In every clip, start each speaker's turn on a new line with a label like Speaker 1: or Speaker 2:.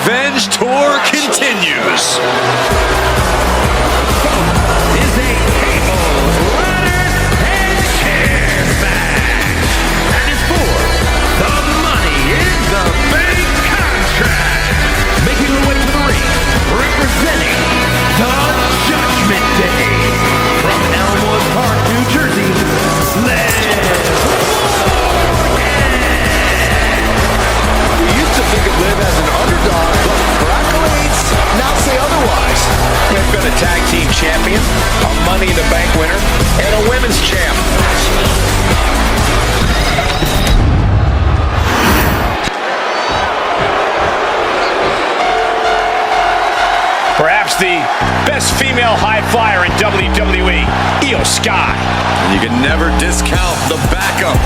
Speaker 1: revenge tour continues.
Speaker 2: Is a tables, ladders, and chairs match. That is for the Money in the Bank contract. Making her way to the ring, representing the Judgment Day. From Elmwood Park, New Jersey,
Speaker 3: Used to think of Liv as an underdog, but her accolades now say otherwise.
Speaker 1: We've got a tag team champion, a Money in the Bank winner, and a women's champ. Perhaps the best female high flyer in WWE, Io Sky. And you can never discount the backup,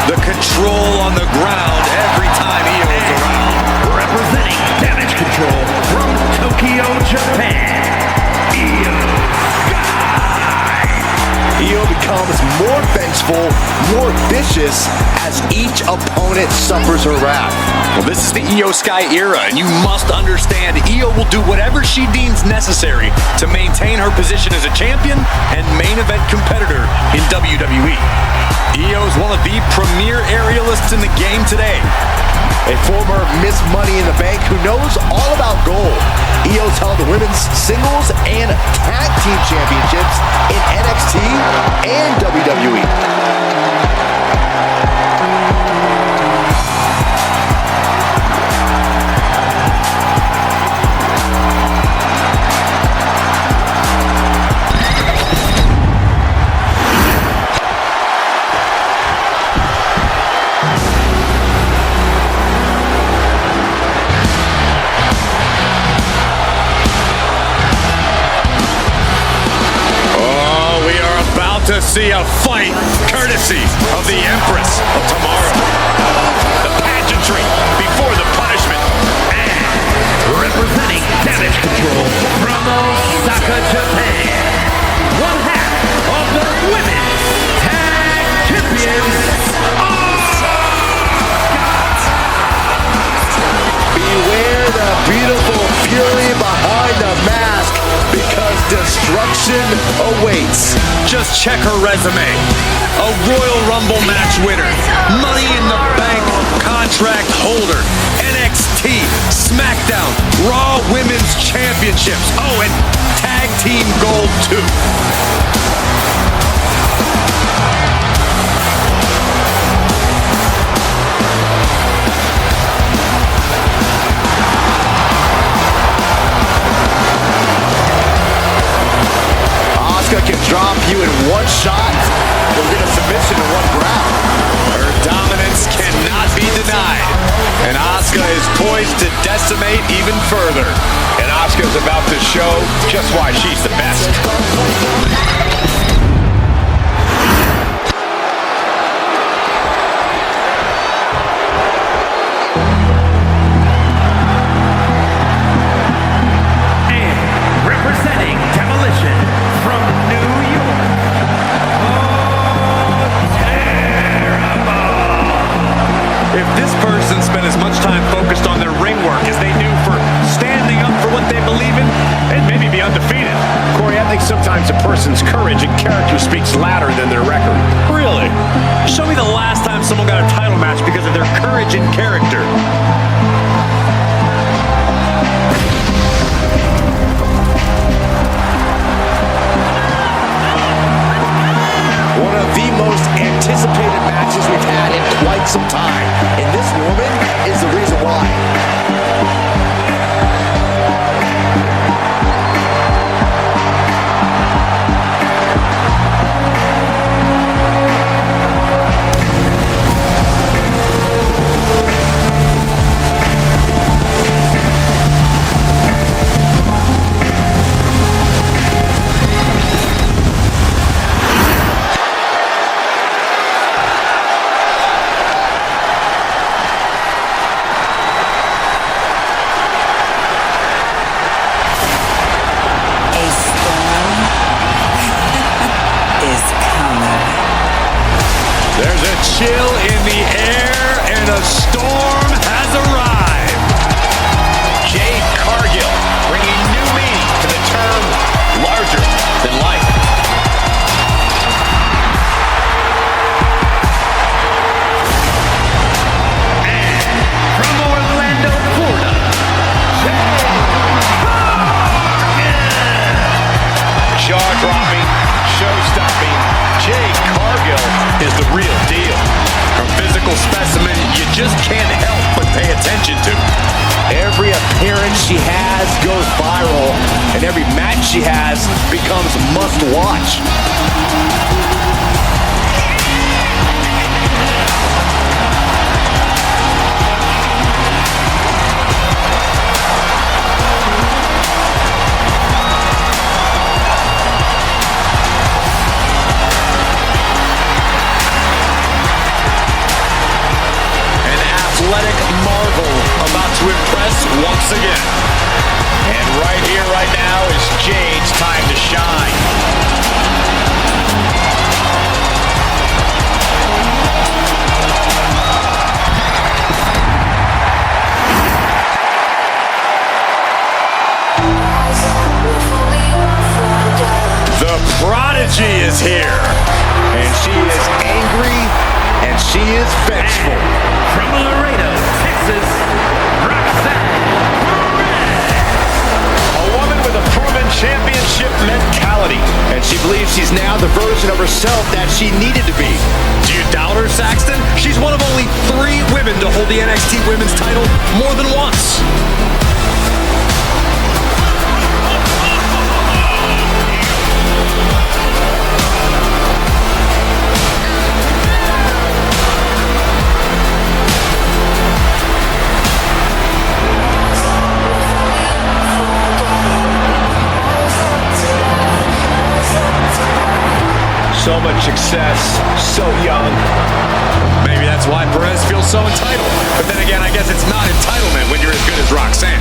Speaker 1: the control on the ground every time Io is around.
Speaker 2: representing Damage Control from Tokyo, Japan, Io Sky.
Speaker 3: Io becomes more vengeful, more vicious as each opponent suffers her wrath.
Speaker 1: Well, this is the Io Sky era, and you must understand Io will do whatever she deems necessary to maintain her position as a champion and main event competitor in WWE. Io is one of the premier aerialists in the game today.
Speaker 3: A former Miss Money in the Bank who knows all about gold. Io's held the women's singles and tag team championships in NXT and WWE.
Speaker 1: To see a fight courtesy of the Empress of Tomorrow. The pageantry before the punishment.
Speaker 2: And representing Damage Control from Osaka, Japan, one half of the Women's Tag Champions,
Speaker 3: Beware the beautiful fury behind the mask, because destruction awaits.
Speaker 1: Just check her resume. A Royal Rumble match winner, Money in the Bank contract holder, NXT, SmackDown, Raw Women's Championships. Oh, and Tag Team Gold too.
Speaker 3: Can drop you in one shot. You'll get a submission in one grab.
Speaker 1: Her dominance cannot be denied. And Asuka is poised to decimate even further. And Asuka's about to show just why she's the best. Spend as much time focused on their ring work as they do for standing up for what they believe in and maybe be undefeated. Corey, I think sometimes a person's courage and character speaks louder than their record. Really? Show me the last time someone got a title match because of their courage and character.
Speaker 3: One of the most anticipated matches we've had in quite some time. And this woman is the reason why.
Speaker 1: Chill in the air and a storm has arrived. Jade physical specimen you just can't help but pay attention to.
Speaker 3: Every appearance she has goes viral, and every match she has becomes must-watch.
Speaker 1: Athletic marvel about to impress once again. And right here, right now is Jade's time to shine. The Prodigy is here.
Speaker 3: And she is angry, and she is vengeful.
Speaker 2: From Laredo, Texas, Roxanne
Speaker 1: A woman with a proven championship mentality.
Speaker 3: And she believes she's now the version of herself that she needed to be.
Speaker 1: Do you doubt her, Saxton? She's one of only 3 women to hold the NXT Women's title more than once. So much success, so young. Maybe that's why Perez feels so entitled. But then again, I guess it's not entitlement when you're as good as Roxanne.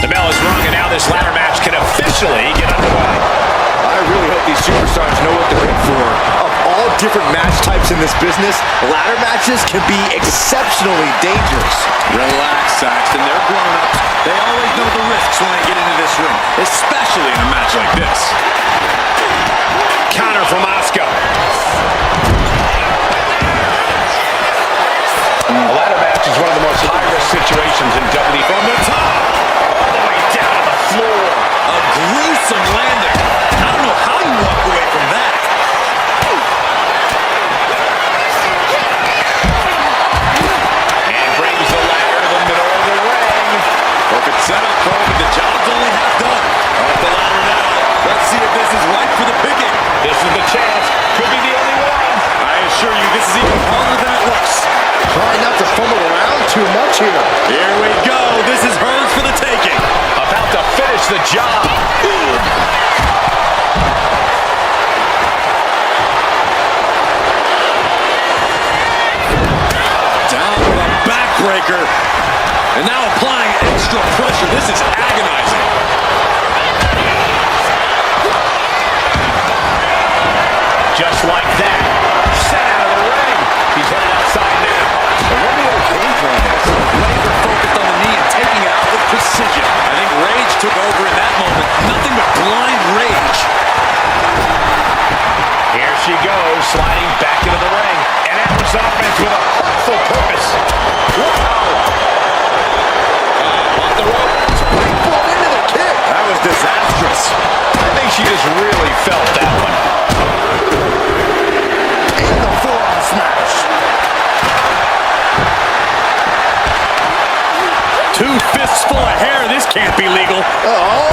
Speaker 1: The bell is rung, and now this ladder match can officially get underway.
Speaker 3: I really hope these superstars know what they're in for. Of all different match types in this business, ladder matches can be exceptionally dangerous.
Speaker 1: Relax, Saxton. They're grown-ups. They always know the risks when they get into this ring, especially in a match like this. Counter from Asuka. A ladder match is one of the most high-risk situations in WWE. From the top, all the way down to the floor. A gruesome landing. I don't know how you walk away from that. And brings the ladder to the middle of the ring. Perfect setup, Cole, but the job's only half done. Off the ladder now. Let's see if this is right for the picking. This is the chance. Could be the only one. I assure you, this is even harder than it looks.
Speaker 3: Try not to fumble around too much here.
Speaker 1: Here we go. This is hers for the taking. About to finish the job. Down with a backbreaker. And now applying extra pressure. This is agonizing. Just like that. Set out of the ring. He's headed outside now.
Speaker 3: I wonder what her game plan is.
Speaker 1: Laser focused on the knee and taking it out with precision. I think rage took over in that moment. Nothing but blind rage. Here she goes, sliding back into the ring. And enters offense with a hurtful purpose. Wow. Off the rope.
Speaker 3: Springboard into the kick.
Speaker 1: That was disastrous. I think she just really felt that one.
Speaker 3: And the forearm smash.
Speaker 1: 2 fists full of hair. This can't be legal.
Speaker 3: Oh,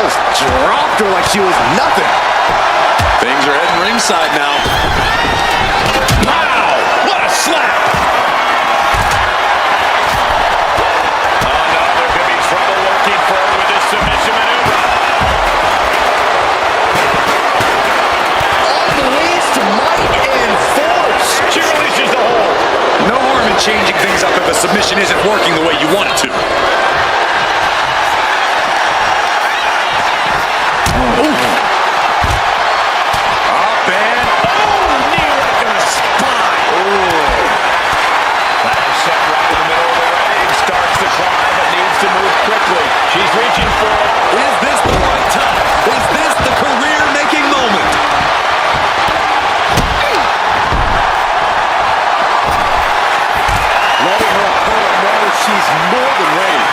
Speaker 3: just dropped her like she was nothing.
Speaker 1: Things are heading ringside now. Wow! What a slap! Oh no, there could be trouble lurking forward with this submission maneuver.
Speaker 3: Unleashed might and force.
Speaker 1: She releases the hold. No harm in changing things up if a submission isn't working the way you want it to. She's reaching for it. Is this the right time? Is this the career-making moment?
Speaker 3: Letting her opponent know she's more than ready.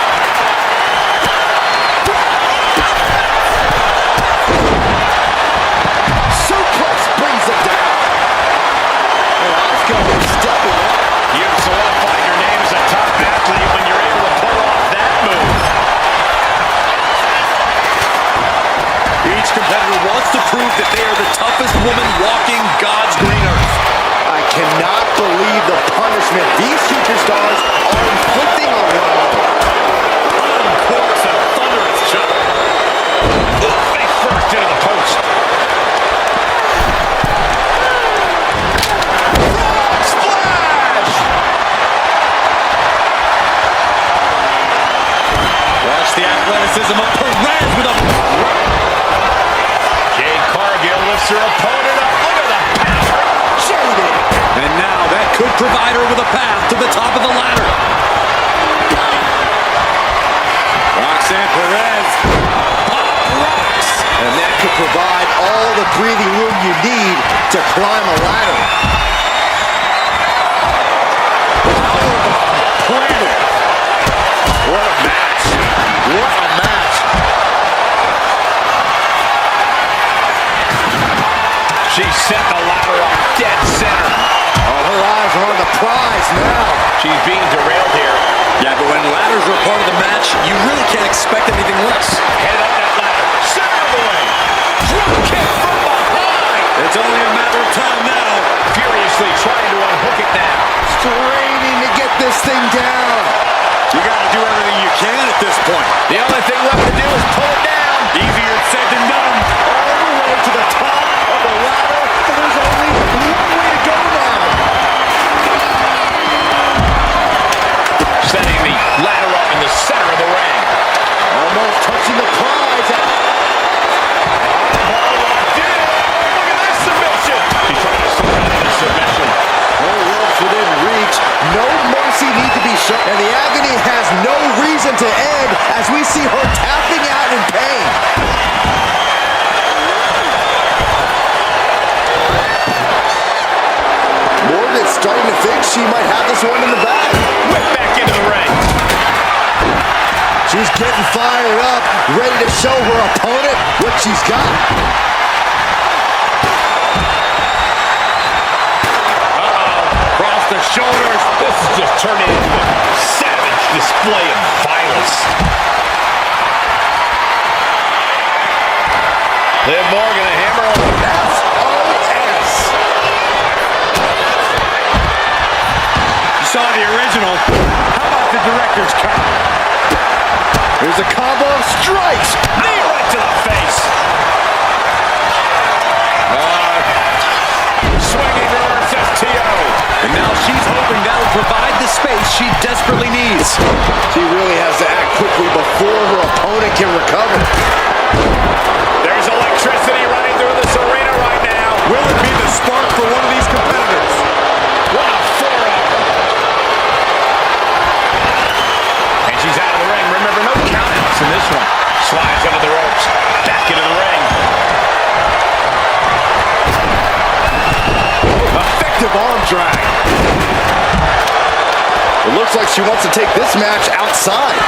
Speaker 3: punishment these future stars are inflicting on one another.
Speaker 1: Uncorks a thunderous shot. Face first into the post. Splash! Watch the athleticism of Perez with a... Canjeo lifts her opponent up. Look at the power.
Speaker 3: Jaded.
Speaker 1: And now that could provide her with a path to the top of the ladder. Roxanne Perez. Rocks.
Speaker 3: And that could provide all the breathing room you need to climb a ladder.
Speaker 1: Planet. What a match. What a match. She set the ladder up dead center.
Speaker 3: Oh, her eyes are on the prize now.
Speaker 1: She's being derailed here.
Speaker 4: Yeah, but when ladders are part of the match, you really can't expect anything less.
Speaker 1: Headed up that ladder. Center of the ring. Drop kick from behind.
Speaker 4: It's only a matter of time now.
Speaker 1: Furiously trying to unhook it now.
Speaker 3: Straining to get this thing down.
Speaker 4: You got to do everything you can at this point.
Speaker 1: The only thing left to do is pull it down. Easier said than done.
Speaker 3: All the way to the top of the ladder. There's only one way to go now.
Speaker 1: Setting the ladder up in the center of the ring.
Speaker 3: Almost touching the prize.
Speaker 1: Look at this submission. She's trying to sort out the submission.
Speaker 3: No ropes within reach. No mercy need to be shown. And the agony has no reason to end as we see her tapping out in pain. Morgan's starting to think she might have this one in the bag.
Speaker 1: Whip back into the ring.
Speaker 3: She's getting fired up, ready to show her opponent what she's got.
Speaker 1: Across the shoulders. This is just turning into a savage display of violence. Liv Morgan, a hammer on the
Speaker 3: SOS.
Speaker 1: You saw the original. How about the director's cut?
Speaker 3: Here's a combo of strikes.
Speaker 1: Knee right to the face. Swinging reverse STO.
Speaker 4: And now she's hoping that'll provide the space she desperately needs.
Speaker 3: She really has to act quickly before her opponent can recover.
Speaker 1: There's electricity running through this arena right now.
Speaker 4: Will it be the spark for one of these competitors?
Speaker 1: What a forearm. And she's out of the ring. Remember, no countouts in this one. Slides under the ropes. Back into the ring. Effective arm drag.
Speaker 3: It looks like she wants to take this match outside.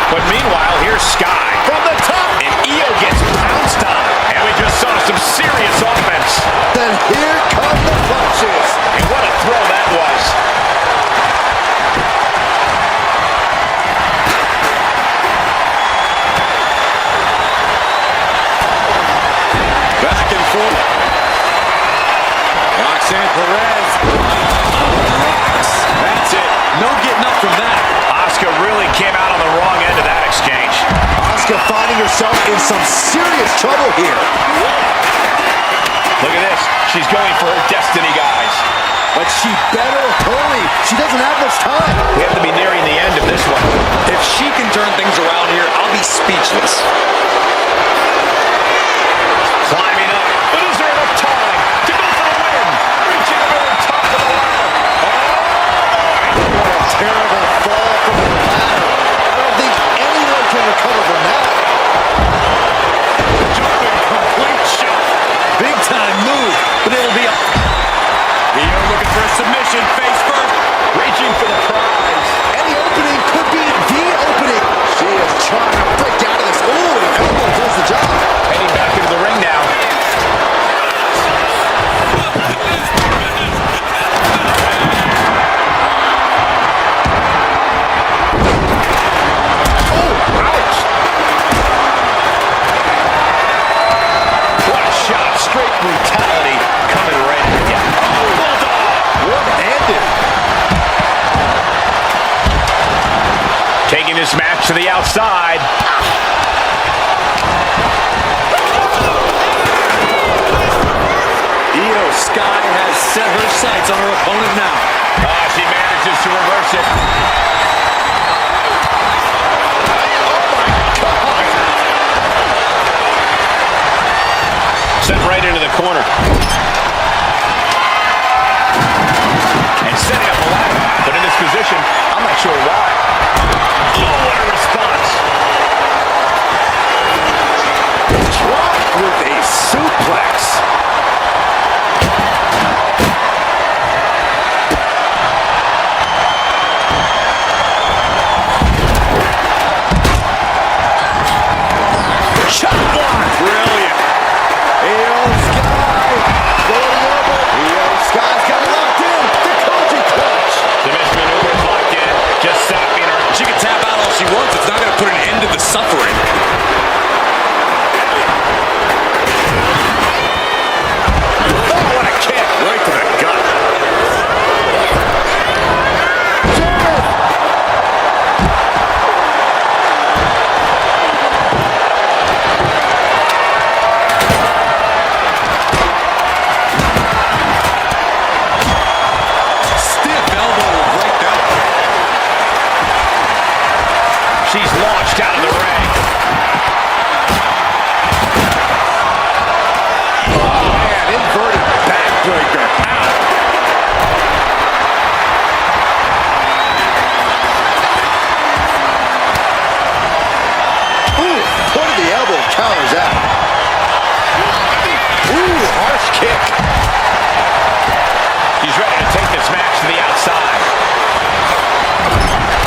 Speaker 1: But meanwhile, here's Sky from the top. And Io gets pounced on. And we just saw some serious offense.
Speaker 3: Then here come the punches.
Speaker 1: And what a throw that was.
Speaker 4: Back and forth. Roxanne Perez.
Speaker 1: That's it.
Speaker 4: No getting up from that.
Speaker 1: Asuka really came out on the wrong end of that exchange.
Speaker 3: Asuka finding herself in some serious trouble here.
Speaker 1: Look at this. She's going for her destiny, guys.
Speaker 3: But she better hurry. She doesn't have much time.
Speaker 1: We have to be nearing the end of this one.
Speaker 4: If she can turn things around here, I'll be speechless.
Speaker 1: Climbing up. But is there enough time to go for the win? Reaching the very top of the ladder.
Speaker 3: What a terrible fall from the ladder. I don't think anyone can recover from that.
Speaker 1: Jumping complete shot.
Speaker 4: Big time move, but it'll be a...
Speaker 1: Io looking for a submission. Face first. Reaching for the prize.
Speaker 3: And the opening could be the opening. She is trying to break out of this. Ooh.
Speaker 1: to the outside.
Speaker 4: Io Sky has set her sights on her opponent now.
Speaker 1: She manages to reverse it. Sent right into the corner. And setting up a ladder. But in this position, I'm not sure why. Oh, what a response.
Speaker 3: Dropped with a suplex.
Speaker 1: Shot block. Brilliant.
Speaker 3: Io Sky going over. Io Sky's got it locked in. The coaching clutch.
Speaker 1: Submission maneuvers locked in. Just stopping her.
Speaker 4: She can tap out all she wants. It's not going to put an end to the suffering.
Speaker 1: Oh, what a kick. Right to the gut.
Speaker 4: Stiff elbow will break that.
Speaker 1: She's launched out of the ring.
Speaker 3: Oh, man, inverted backbreaker. Ooh, point of the elbow counters that. Ooh, harsh kick.
Speaker 1: She's ready to take this match to the outside.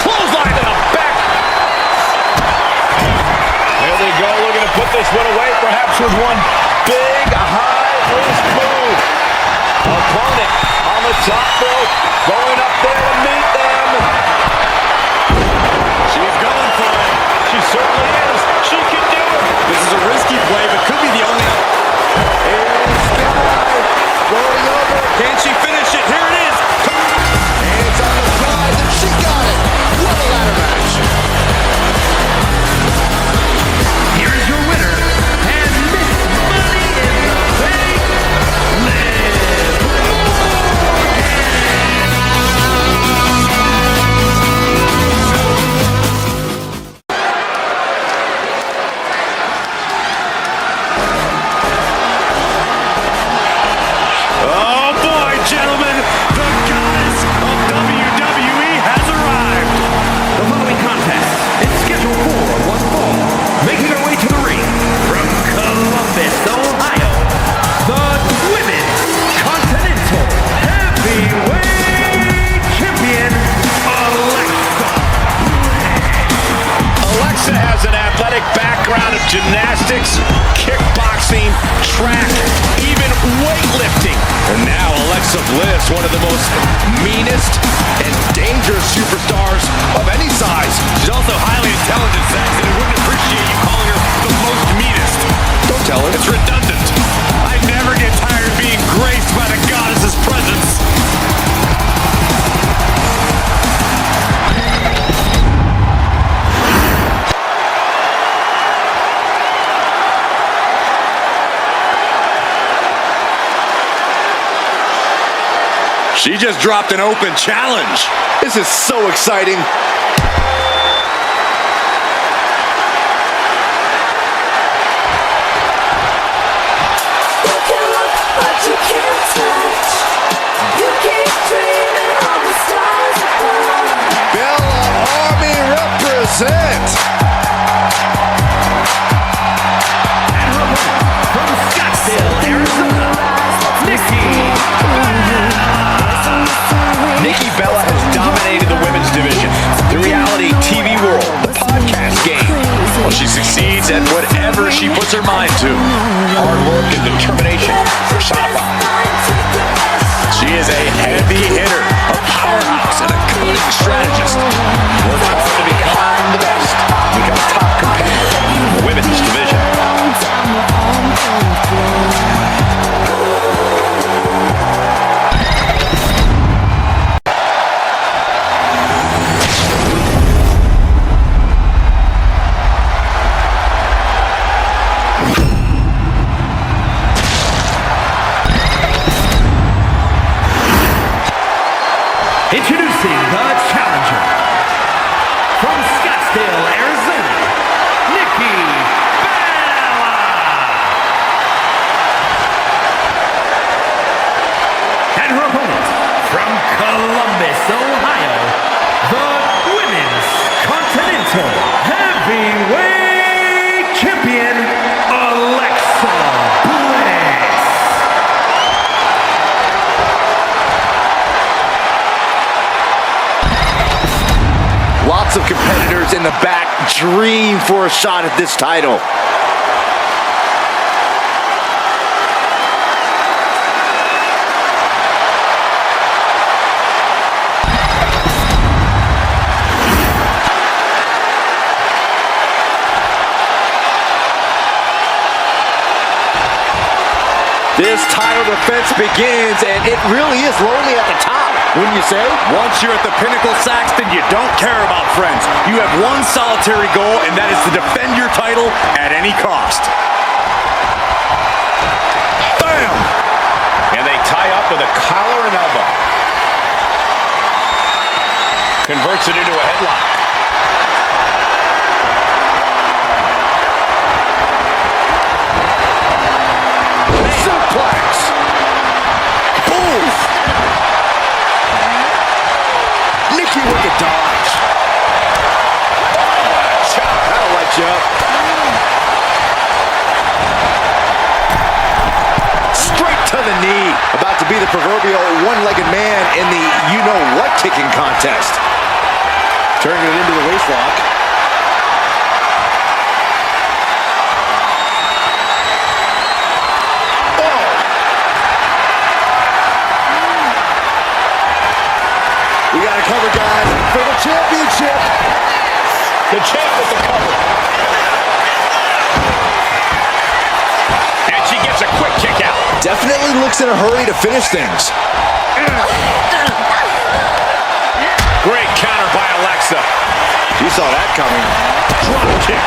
Speaker 1: Clothesline to the back. There they go, looking to put this one away, perhaps with one big high-risk move. Opponent on the top rope, going up there to meet them. She's going for it. She certainly is. She can do it.
Speaker 4: This is a risky play, but could be the only.
Speaker 3: Going over.
Speaker 4: Can she finish it? Here it is.
Speaker 3: Hands on the prize, and she got it. What a ladder match.
Speaker 2: Here is your winner, and Miss Money in the Bank, Liv
Speaker 1: Oh boy, gentlemen, the goddess of WWE has arrived.
Speaker 2: The following contest is scheduled for one fall. Making her way to the ring from Columbus, Ohio, the Women's Continental Heavyweight Champion, Alexa.
Speaker 1: Alexa has an athletic background of gymnastics, kickboxing, track, even weightlifting. And now Alexa Bliss, one of the most meanest
Speaker 3: And dangerous superstars of any size.
Speaker 1: She's also highly intelligent, Zax, and I wouldn't appreciate you calling her the most meanest.
Speaker 3: Don't tell her.
Speaker 1: It's redundant. I never get tired of being graced by the goddess's presence.
Speaker 3: She just dropped an open challenge. This is so exciting.
Speaker 5: You can look, but you can't touch. You keep dreaming of the stars above.
Speaker 3: Bella Army represent.
Speaker 2: From Scottsdale, Arizona,
Speaker 1: Nikki Bella has dominated the women's division, the reality TV world, the podcast game. Well, she succeeds at whatever she puts her mind to. Hard work and determination personified. She is a heavy hitter, a powerhouse, and a cunning strategist. Works hard to become the best, become a top competitor in the women's division.
Speaker 2: Introducing the challenger from Scottsdale, Arizona, Nikki Bella. And her opponent from Columbus, Ohio, the Women's Continental Heavyweight Champion, Alexa Bliss.
Speaker 3: Lots of competitors in the back dream for a shot at this title. This title defense begins, and it really is lonely at the top, wouldn't you say?
Speaker 1: Once you're at the pinnacle, Saxton, you don't care about friends. You have one solitary goal, and that is to defend your title at any cost. Bam! And they tie up with a collar and elbow. Converts it into a headlock. Suplex. Boom. Nikki with the dodge. That'll light you up. Straight to the knee. About to be the proverbial one-legged man in the you-know-what kicking contest. Turning it into the waistlock. We got a cover, guys, for the championship. The champ with the cover. And she gets a quick kick out. Definitely looks in a hurry to finish things. Great counter by Alexa. You saw that coming. Drop kick.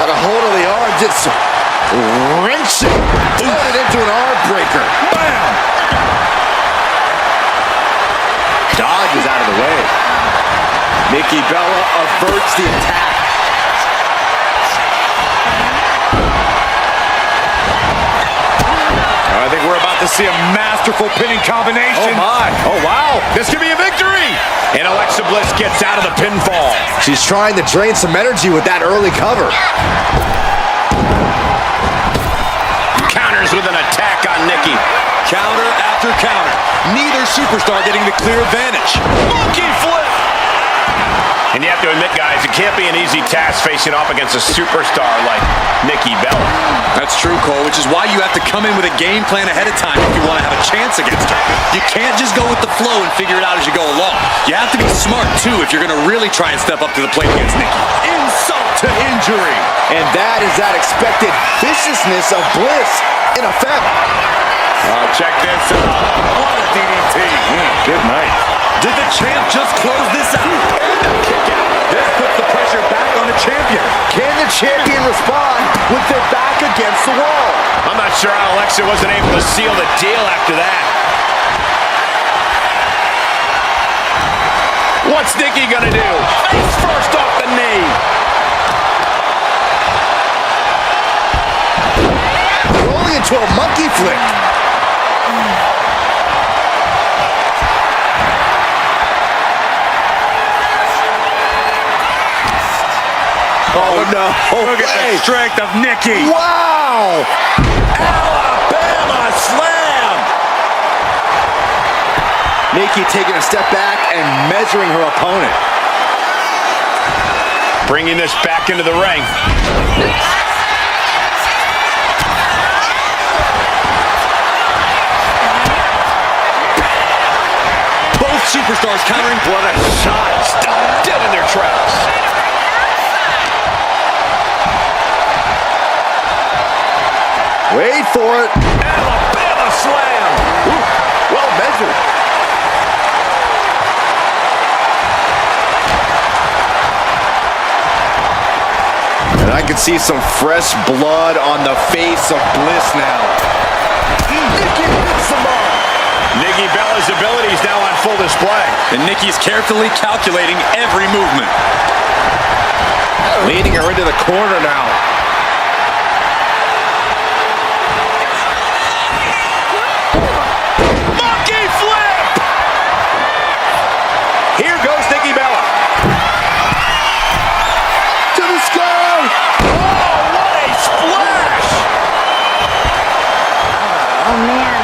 Speaker 1: Got a hold of the arm, just wrenching. Turned it into an arm breaker. Bam! Dodge is out of the way. Nikki Bella averts the attack. I think we're about to see a masterful pinning combination. Oh my. Oh wow. This could be a victory. And Alexa Bliss gets out of the pinfall. She's trying to drain some energy with that early cover. Counters with an attack on Nikki. Counter after counter. Neither superstar getting the clear advantage. Monkey flip. And you have to admit, guys, it can't be an easy task facing off against a superstar like Nikki Bella.
Speaker 4: That's true, Cole, which is why you have to come in with a game plan ahead of time if you want to have a chance against her. You can't just go with the flow and figure it out as you go along. You have to be smart, too, if you're going to really try and step up to the plate against Nikki.
Speaker 3: Insult to injury. And that is that expected viciousness of Bliss in effect.
Speaker 1: Check this out. What a DDT. Good night.
Speaker 4: Did the champ just close this out?
Speaker 1: And a kick out. This puts the pressure back on the champion.
Speaker 3: Can the champion respond with their back against the wall?
Speaker 1: I'm not sure how Alexa wasn't able to seal the deal after that. What's Nikki gonna do? Face first off the knee.
Speaker 3: Rolling into a monkey flip. Oh no.
Speaker 1: Look at the strength of Nikki.
Speaker 3: Wow.
Speaker 1: Alabama slam.
Speaker 3: Nikki taking a step back and measuring her opponent.
Speaker 1: Bringing this back into the ring.
Speaker 4: Both superstars countering.
Speaker 1: What a shot. Stopped dead in their tracks.
Speaker 3: Wait for it.
Speaker 1: Alabama slam.
Speaker 3: Ooh, well measured. And I can see some fresh blood on the face of Bliss now. Nikki hits him up.
Speaker 1: Nikki Bella's abilities now on full display.
Speaker 4: And Nikki's carefully calculating every movement.
Speaker 3: Leading her into the corner now.
Speaker 1: Monkey flip! Here goes Nikki Bella.
Speaker 3: To the sky!
Speaker 1: Oh, what a splash!
Speaker 5: Oh, man.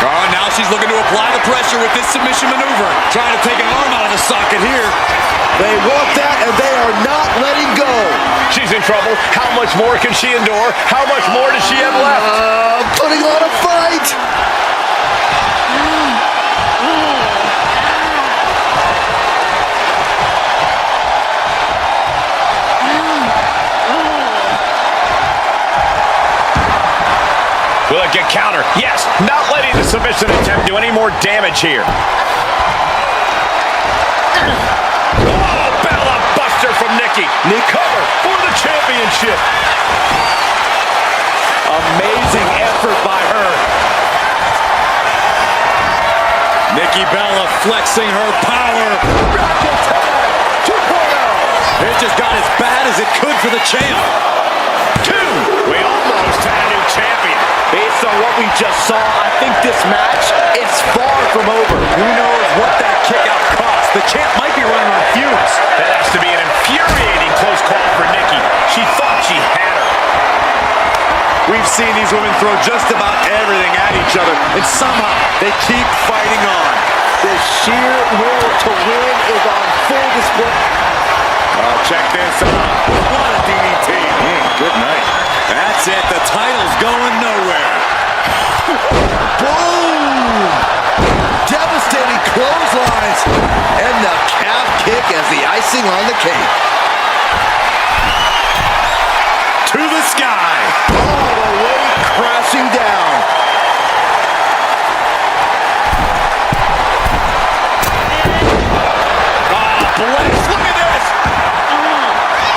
Speaker 4: Oh, now she's looking to apply the pressure with this submission maneuver. Trying to take an arm out of the socket here.
Speaker 3: They want that, and they are not letting go.
Speaker 1: She's in trouble. How much more can she endure? How much more does she have left?
Speaker 3: Putting on a fight.
Speaker 1: Will it get counter? Yes, not letting the submission attempt do any more damage here. Oh, Bella Buster from Nikki. Cover for the championship.
Speaker 3: Amazing effort by her.
Speaker 4: Nikki Bella flexing her power. It just got as bad as it could for the champ.
Speaker 1: We almost had a new champion.
Speaker 3: Based on what we just saw, I think this match is far from over.
Speaker 4: Who knows what that kick out cost? The champ might be running on fumes.
Speaker 1: That has to be an infuriating close call for Nikki. She thought she had her.
Speaker 3: We've seen these women throw just about everything at each other, and somehow they keep fighting on. The sheer will to win is on full display.
Speaker 1: Oh, check this out.
Speaker 4: What a DDT.
Speaker 1: Good night.
Speaker 4: That's it. The title's going nowhere.
Speaker 3: Boom! Devastating clotheslines, and the calf kick as the icing on the cake.
Speaker 4: To the sky.
Speaker 3: All the way crashing down.
Speaker 4: Bliss, look at this!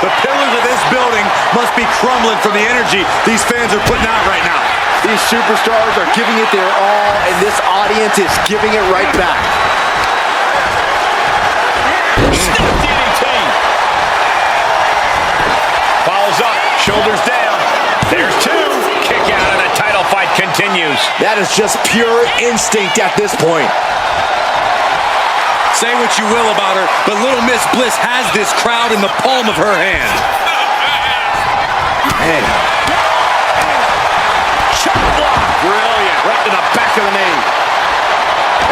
Speaker 4: The pillars of this building must be crumbling from the energy these fans are putting out right now.
Speaker 3: These superstars are giving it their all, and this audience is giving it right back.
Speaker 1: Snap DDT. Follows up, shoulders down. There's two. Kick out, and the title fight continues.
Speaker 3: That is just pure instinct at this point.
Speaker 4: Say what you will about her, but Little Miss Bliss has this crowd in the palm of her hand.
Speaker 3: Man.
Speaker 1: Chop block. Brilliant. Right to the back of the knee.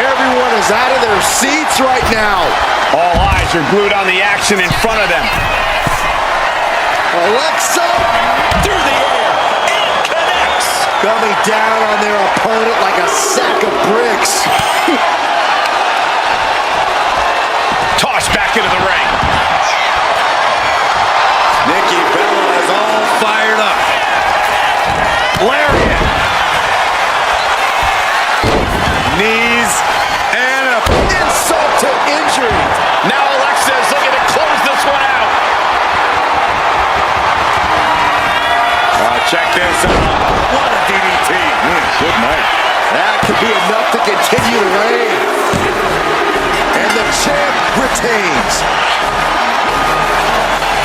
Speaker 3: Everyone is out of their seats right now.
Speaker 1: All eyes are glued on the action in front of them.
Speaker 3: Alexa
Speaker 1: Through the air. It connects.
Speaker 3: coming down on their opponent like a sack of bricks.
Speaker 1: Tossed back into the ring.
Speaker 4: Nikki Bella is all fired up.
Speaker 1: Lariat.
Speaker 4: Knees and a...
Speaker 3: Insult to injury.
Speaker 1: Now Alexa is looking to close this one out.
Speaker 4: Check this out. What a DDT.
Speaker 1: Good night.
Speaker 3: That could be enough to continue the reign. And the champ retains.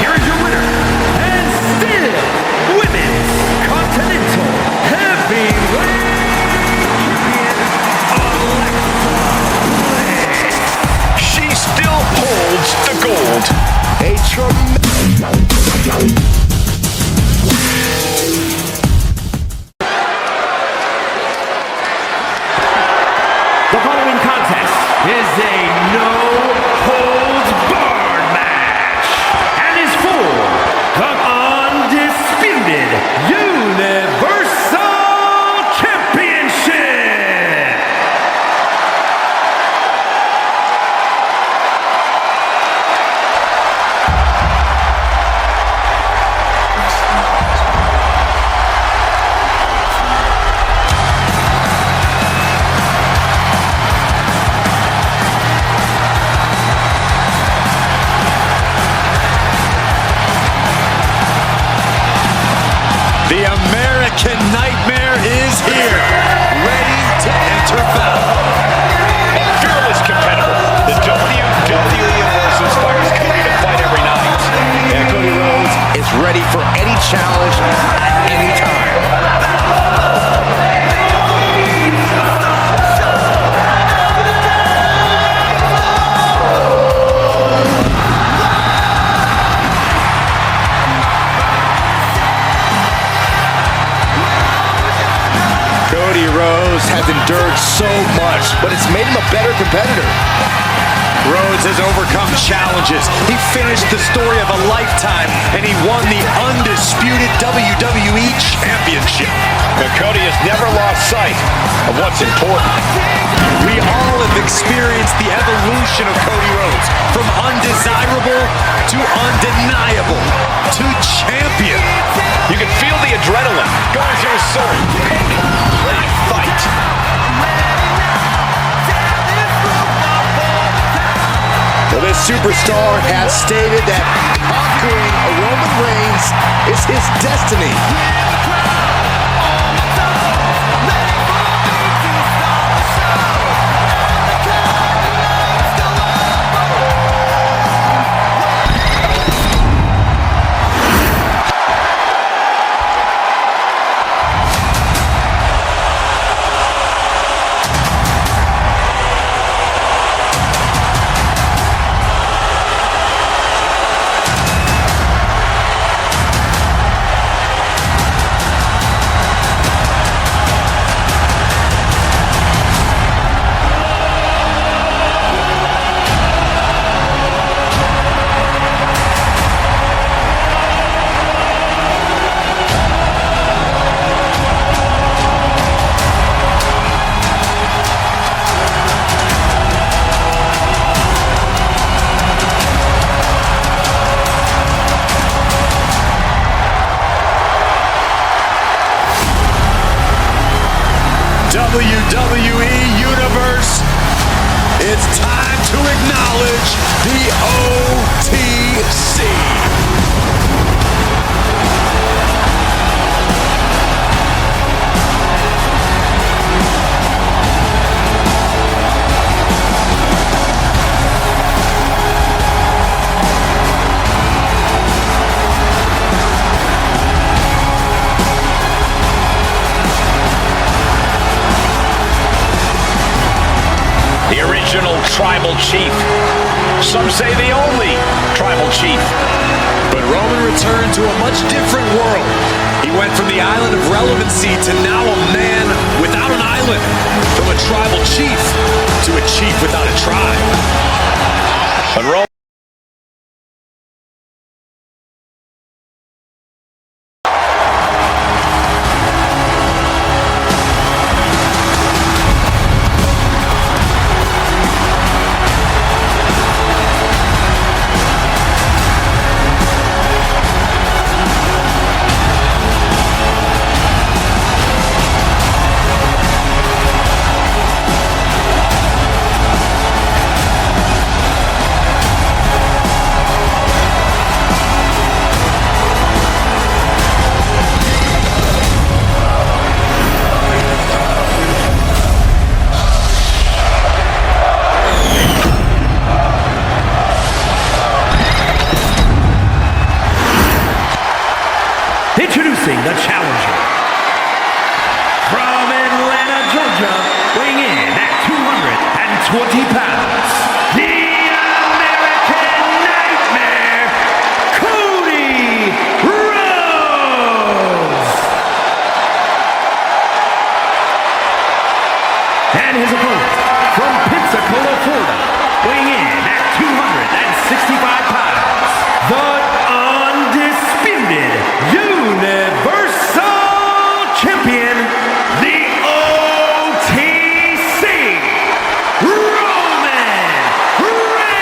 Speaker 2: Here is your winner, and still Women's Continental Heavyweight Champion, Alexa Bliss.
Speaker 1: She still holds the gold.
Speaker 3: A tremendous...
Speaker 2: The following contest is a no-holds-barred match
Speaker 4: The American Nightmare is here, ready to enter battle.
Speaker 1: A fearless competitor. The WWE Universe inspires Cody to fight every night.
Speaker 3: And Cody Rhodes is ready for any challenge at any time. Cody Rhodes has endured so much, but it's made him a better competitor.
Speaker 4: Rhodes has overcome challenges. He finished the story of a lifetime, and he won the undisputed WWE Championship.
Speaker 1: But Cody has never lost sight of what's important.
Speaker 4: We all have experienced the evolution of Cody Rhodes, from undesirable to undeniable to champion.
Speaker 1: You can feel the adrenaline going through his soul. Ready to fight.
Speaker 3: Well, this superstar has stated that conquering a Roman Reigns is his destiny.
Speaker 4: WWE Universe, it's time to acknowledge the OTC.
Speaker 1: The original tribal chief. Some say the only tribal chief.
Speaker 4: But Roman returned to a much different world. He went from the island of relevancy to now a man without an island. From a tribal chief to a chief without a tribe.
Speaker 1: But Roman
Speaker 2: Introducing the challenger. From Atlanta, Georgia, weighing in at 220 pounds, the American Nightmare, Cody Rhodes. And his opponent, from Pensacola, Florida, weighing in at 265 pounds, the undisputed Universal Champion, the OTC, Roman Reigns.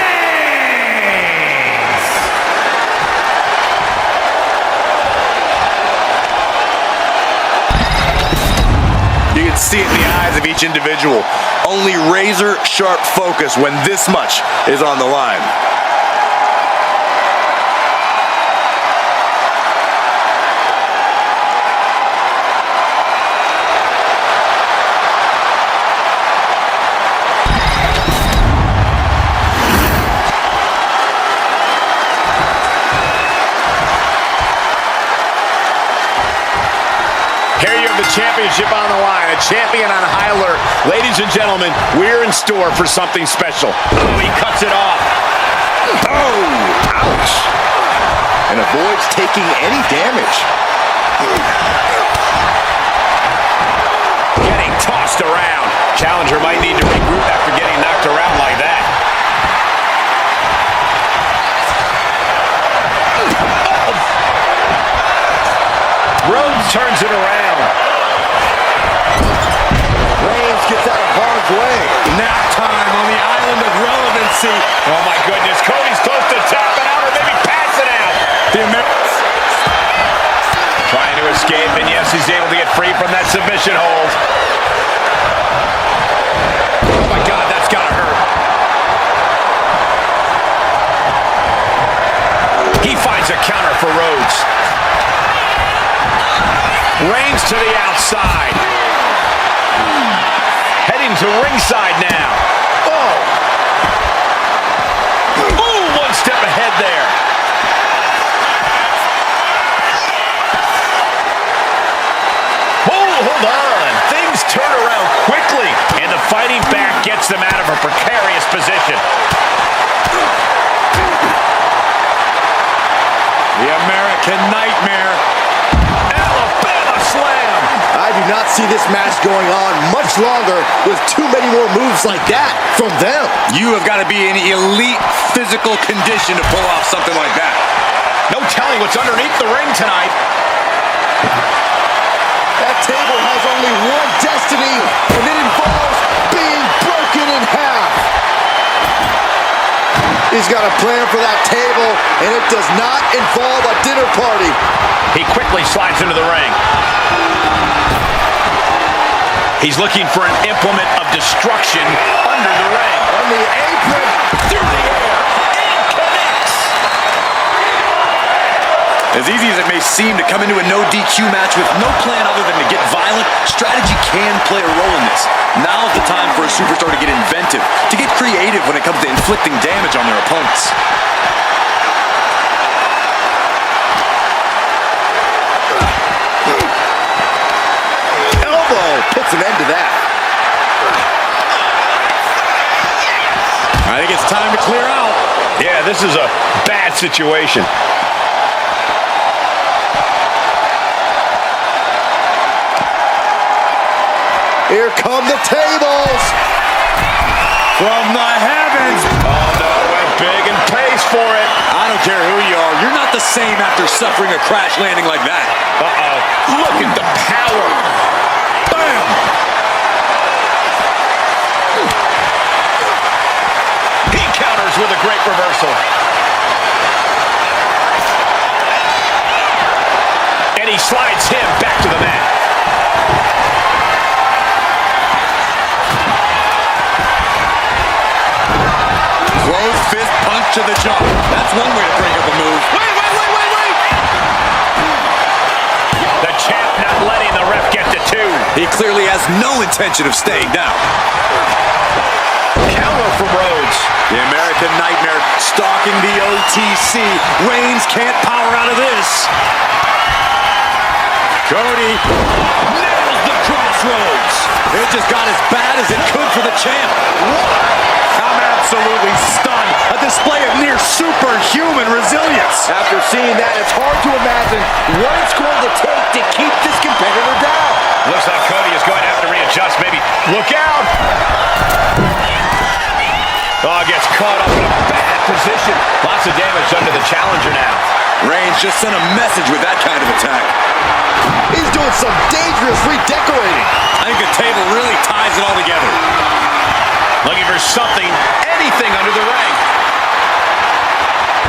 Speaker 3: You can see it in the eyes of each individual. Only razor-sharp focus when this much is on the line.
Speaker 1: the championship on the line. A champion on high alert. Ladies and gentlemen, we're in store for something special. Oh, he cuts it off.
Speaker 3: Oh, ouch. And avoids taking any damage.
Speaker 1: Getting tossed around. Challenger might need to regroup after getting knocked around like that. Rhodes turns it around.
Speaker 3: Reigns gets out of harm's way.
Speaker 4: Nap time on the island of relevancy.
Speaker 1: Oh my goodness, Cody's close to tapping out or maybe passing out. Trying to escape, and yes, he's able to get free from that submission hold. Oh my God, that's gotta hurt. He finds a counter for Rhodes. Reigns to the outside. Heading to ringside now. Oh! Ooh, one step ahead there. Oh, hold on. Things turn around quickly, and the fighting back gets them out of a precarious position.
Speaker 4: The American Nightmare.
Speaker 1: Alabama slam.
Speaker 3: I do not see this match going on much longer with too many more moves like that from them.
Speaker 4: You have got to be in elite physical condition to pull off something like that.
Speaker 1: No telling what's underneath the ring tonight.
Speaker 3: That table has only one destiny, and it involves being broken in half. He's got a plan for that table, and it does not involve a dinner party.
Speaker 1: He quickly slides into the ring. He's looking for an implement of destruction under the ring.
Speaker 3: On the apron,
Speaker 1: Through the air. And connects.
Speaker 4: As easy as it may seem to come into a no DQ match with no plan other than to get violent, strategy can play a role in this. Now's the time for a superstar to get inventive, to get creative when it comes to inflicting damage on their opponents.
Speaker 3: elbow puts an end to that.
Speaker 4: I think it's time to clear out.
Speaker 1: Yeah, this is a bad situation.
Speaker 3: Here come the tables.
Speaker 4: From the heavens.
Speaker 1: Oh no, went big and pays for it.
Speaker 4: I don't care who you are. You're not the same after suffering a crash landing like that.
Speaker 1: Uh-oh. Look at the power. Bam! He counters with a great reversal. And he slides him back to the mat.
Speaker 4: Closed fist punch to the jaw. That's one way to break up a move.
Speaker 1: Wait! The champ not letting the ref get to two.
Speaker 4: He clearly has no intention of staying down.
Speaker 1: Counter from Rhodes.
Speaker 4: The American Nightmare stalking the OTC. Reigns can't power out of this. Cody nails the crossroads. It just got as bad as it could for the champ. I'm absolutely stunned. A display of near superhuman resilience.
Speaker 3: After seeing that, it's hard to imagine what it's going to take to keep this competitor down.
Speaker 1: Looks like Cody is going to have to readjust. Maybe look out. Oh, gets caught up in a bad position. Lots of damage under the challenger now.
Speaker 4: Reigns just sent a message with that kind of attack.
Speaker 3: He's doing some dangerous redecorating.
Speaker 4: I think the table really ties it all together.
Speaker 1: Looking for something, anything under the ring.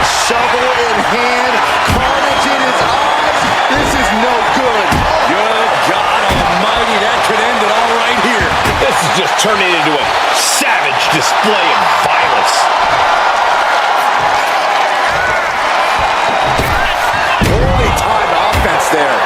Speaker 3: Shovel in hand, carnage in his eyes. This is no good.
Speaker 4: Good God Almighty, that could end it all right here.
Speaker 1: This is just turning into a savage display of violence.
Speaker 3: Poorly timed offense there.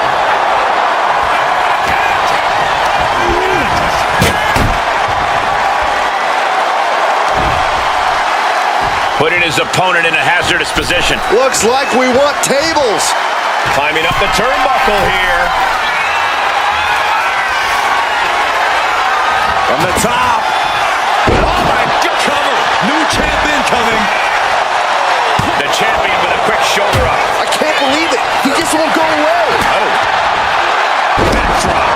Speaker 1: Putting his opponent in a hazardous position.
Speaker 3: Looks like we want tables.
Speaker 1: Climbing up the turnbuckle here. From the top. Oh, my God.
Speaker 4: Cover. New champion coming.
Speaker 1: The champion with a quick shoulder up.
Speaker 3: I can't believe it. He just won't go away.
Speaker 1: Oh. Backdrop.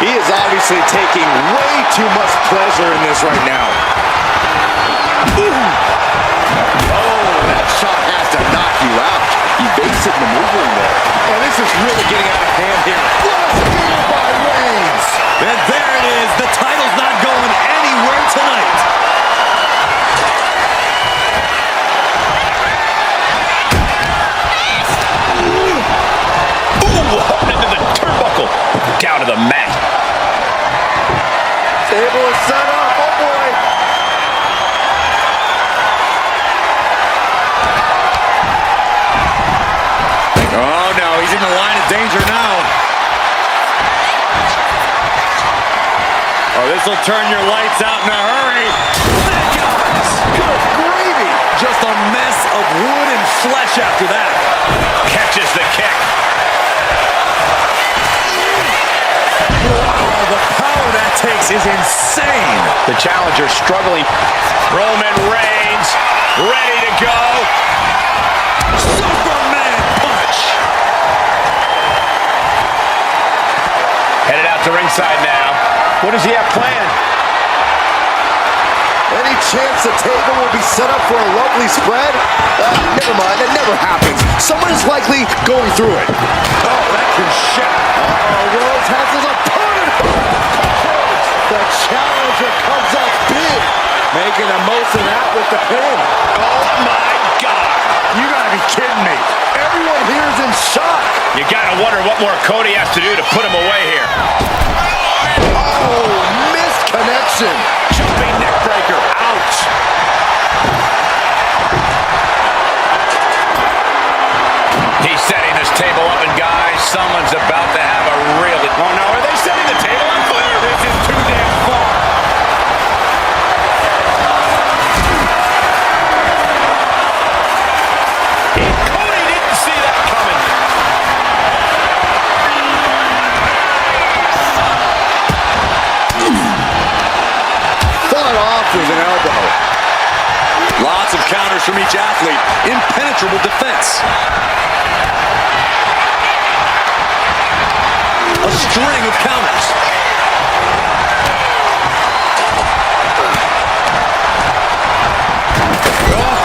Speaker 3: He is obviously taking way too much pleasure in this right now. Ooh. Oh, that shot has to knock you out. Evasive maneuvering there. And this is really getting out of hand here. What a steal by Reigns.
Speaker 4: And there it is. The title's not going anywhere tonight.
Speaker 1: Ooh, into the turnbuckle. Down to the mat.
Speaker 3: Table is set up. Oh, boy.
Speaker 4: Oh, no. He's in the line of danger now. Oh, this will turn your lights out in a hurry.
Speaker 3: Good gravy.
Speaker 4: Just a mess of wood and flesh after that.
Speaker 1: Catches the kick.
Speaker 4: Wow, the power that takes is insane.
Speaker 1: The challenger struggling. Roman Reigns ready to go.
Speaker 4: Superman punch.
Speaker 1: Headed out to ringside now. What does he have planned?
Speaker 3: Any chance the table will be set up for a lovely spread? Never mind, that never happens. Someone is likely going through it.
Speaker 4: Oh, that can shatter.
Speaker 3: Rhodes has his opponent. The challenger comes up big. Making the most of that with the pin.
Speaker 1: Oh my God!
Speaker 3: You gotta be kidding me. Everyone here is in shock.
Speaker 1: You gotta wonder what more Cody has to do to put him away here.
Speaker 3: Oh, missed connection.
Speaker 1: Jumping neck breaker. Ouch! He's setting this table up, and guys, someone's about to have a really... Oh no, are they setting the table on fire? This is too damn far. Cody didn't see that coming.
Speaker 3: Fought off with an elbow.
Speaker 4: Lots of counters from each athlete. Impenetrable defense. A string of counters.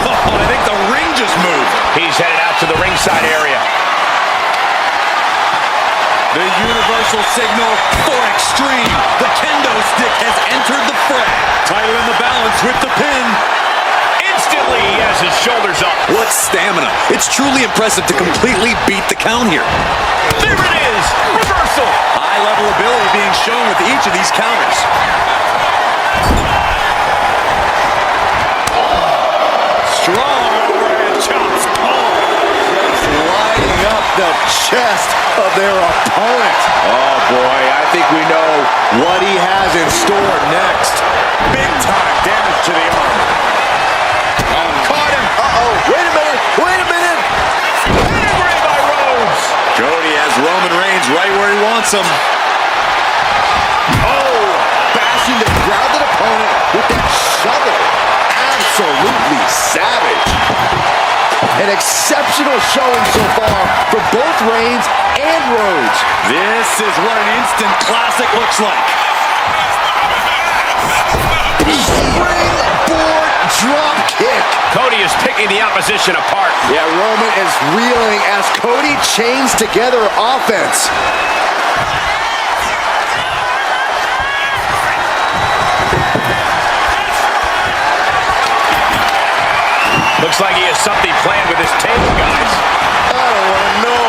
Speaker 4: Oh, I think the ring just moved.
Speaker 1: He's headed out to the ringside area.
Speaker 4: The universal signal for extreme. The kendo stick has entered the fray. Title in the balance with the pin.
Speaker 1: Instantly, he has his shoulders up.
Speaker 4: What stamina. It's truly impressive to completely beat the count here.
Speaker 1: There it is. Reversal.
Speaker 4: High level ability being shown with each of these counters.
Speaker 1: Strong overhead chops.
Speaker 3: Just lighting up the chest of their opponent. Oh boy, I think we know what he has in store next.
Speaker 1: Big time damage to the arm. Oh, caught him.
Speaker 3: Uh-oh, wait a minute, wait a minute.
Speaker 1: Pedigree by Rhodes.
Speaker 4: Cody has Roman Reigns right where he wants him.
Speaker 3: Oh, bashing the grounded opponent with that shovel. Absolutely savage. An exceptional showing so far for both Reigns and Rhodes.
Speaker 4: This is what an instant classic looks like.
Speaker 3: Springboard drop kick.
Speaker 1: Cody is picking the opposition apart.
Speaker 3: Yeah, Roman is reeling as Cody chains together offense.
Speaker 1: Looks like he has something planned with his table, guys.
Speaker 3: I don't want to know.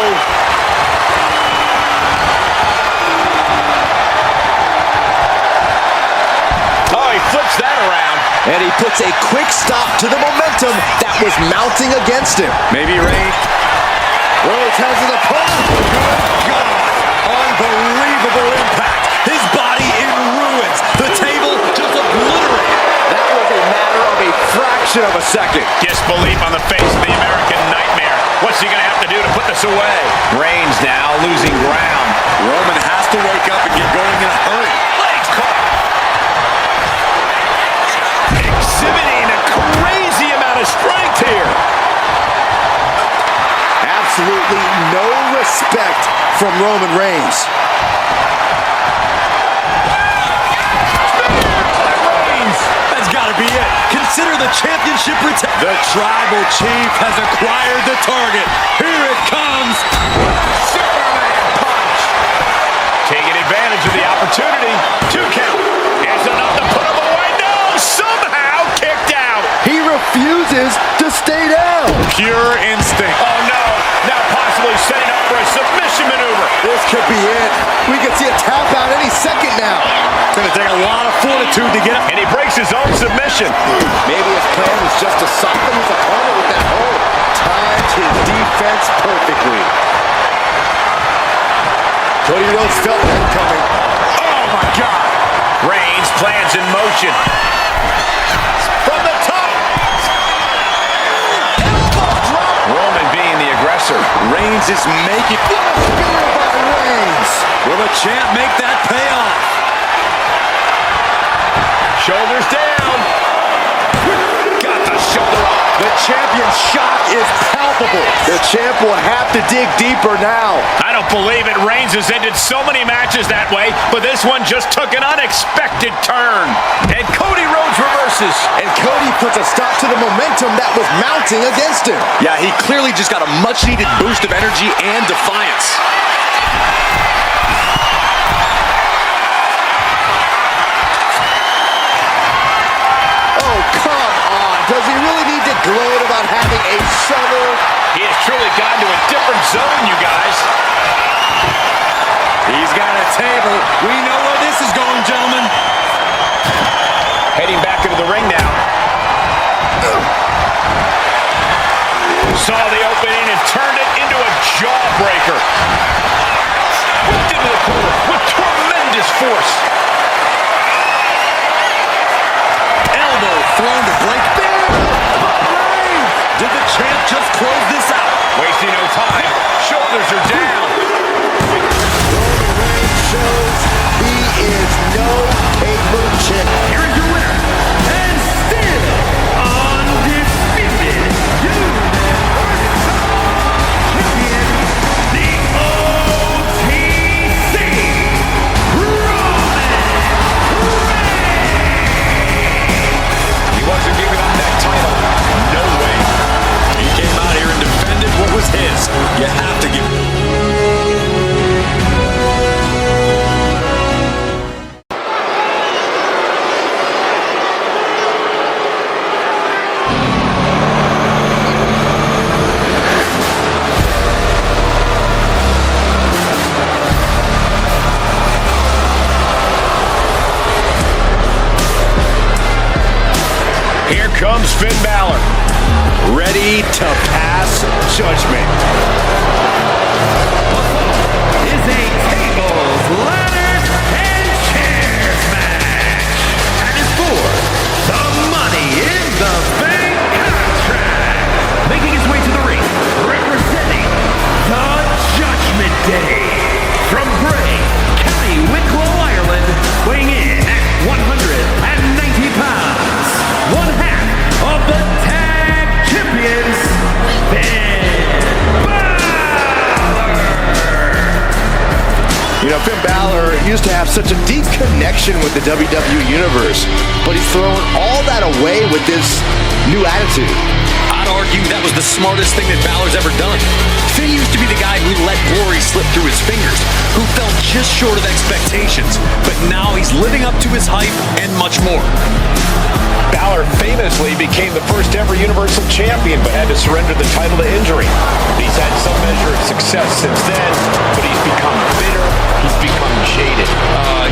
Speaker 1: Oh, he flips that around.
Speaker 3: And he puts a quick stop to the momentum that was mounting against him.
Speaker 4: Maybe Reigns.
Speaker 3: Rhodes has his opponent.
Speaker 4: Good God. Unbelievable impact. His body in ruins. The table just obliterated.
Speaker 3: That was a matter of a fraction of a second.
Speaker 1: Disbelief on the face of the American Nightmare. What's he going to have to do to put this away? Reigns now losing ground.
Speaker 4: Roman has to to wake up and get going in a hurry.
Speaker 1: Legs caught. Exhibiting a crazy amount of strength here.
Speaker 3: Absolutely no respect from Roman Reigns.
Speaker 4: That's got to be it. Consider the championship retain. The Tribal Chief has acquired the target. Here it comes.
Speaker 1: Superman punch. Taking advantage of the opportunity. 2 count. Is enough to put him away. No, somehow kicked out.
Speaker 3: He refuses to stay down.
Speaker 4: Pure instinct.
Speaker 1: Oh no, now possibly setting up for a submission maneuver.
Speaker 3: This could be it. We could see a tap out any second now.
Speaker 4: It's going to take a lot of fortitude to get up.
Speaker 1: And he breaks his own submission.
Speaker 3: Maybe his plan was just to soften his opponent with that hold. Timed his defense perfectly. Cody Rhodes felt that coming.
Speaker 1: Oh my God. Reigns plans in motion. From the top. Roman being the aggressor.
Speaker 4: Reigns is making.
Speaker 3: Spear by Reigns.
Speaker 4: Will the champ make that pay off?
Speaker 1: Shoulders down. Got the shoulder up.
Speaker 3: The champion's shock is palpable. The champ will have to dig deeper now.
Speaker 1: I don't believe it. Reigns has ended so many matches that way, but this one just took an unexpected turn. And Cody Rhodes reverses.
Speaker 3: And Cody puts a stop to the momentum that was mounting against him.
Speaker 4: Yeah, he clearly just got a much-needed boost of energy and defiance.
Speaker 3: Oh, come on. Does he really need to gloat about having a summer?
Speaker 1: He has truly gotten to a different zone, you guys.
Speaker 4: He's got a table. We know where this is going, gentlemen.
Speaker 1: Heading back into the ring now. Saw the opening and turned it into a jawbreaker. Whipped into the corner with tremendous force.
Speaker 4: Elbow thrown to break. Did the champ just close this out?
Speaker 1: Wasting no time. Shoulders are down.
Speaker 3: Roman Reigns shows he is no paper chip.
Speaker 2: Here is your winner, and still undefeated Universal Champion, the OTC, Roman Reigns.
Speaker 1: He wasn't giving up that title. No way.
Speaker 4: He came out here and defended what was his. You have to give.
Speaker 1: Here comes Finn Balor.
Speaker 3: Ready to pass judgment.
Speaker 2: Is a tables, ladders, and chairs match. And is for the Money in the Bank contract. Making his way to the ring, representing the Judgment Day. From Bray, County Wicklow, Ireland, weighing in at 190 pounds. One half of the tag champions, Finn Balor.
Speaker 3: You know, Finn Balor used to have such a deep connection with the WWE Universe, but he's thrown all that away with this new attitude.
Speaker 4: I'd argue that was the smartest thing that Balor's ever done. Finn used to be the guy who let glory slip through his fingers, who fell just short of expectations, but now he's living up to his hype and much more.
Speaker 1: Balor famously became the first ever Universal Champion, but had to surrender the title to injury. He's had some measure of success since then, but he's become bitter. He's become jaded.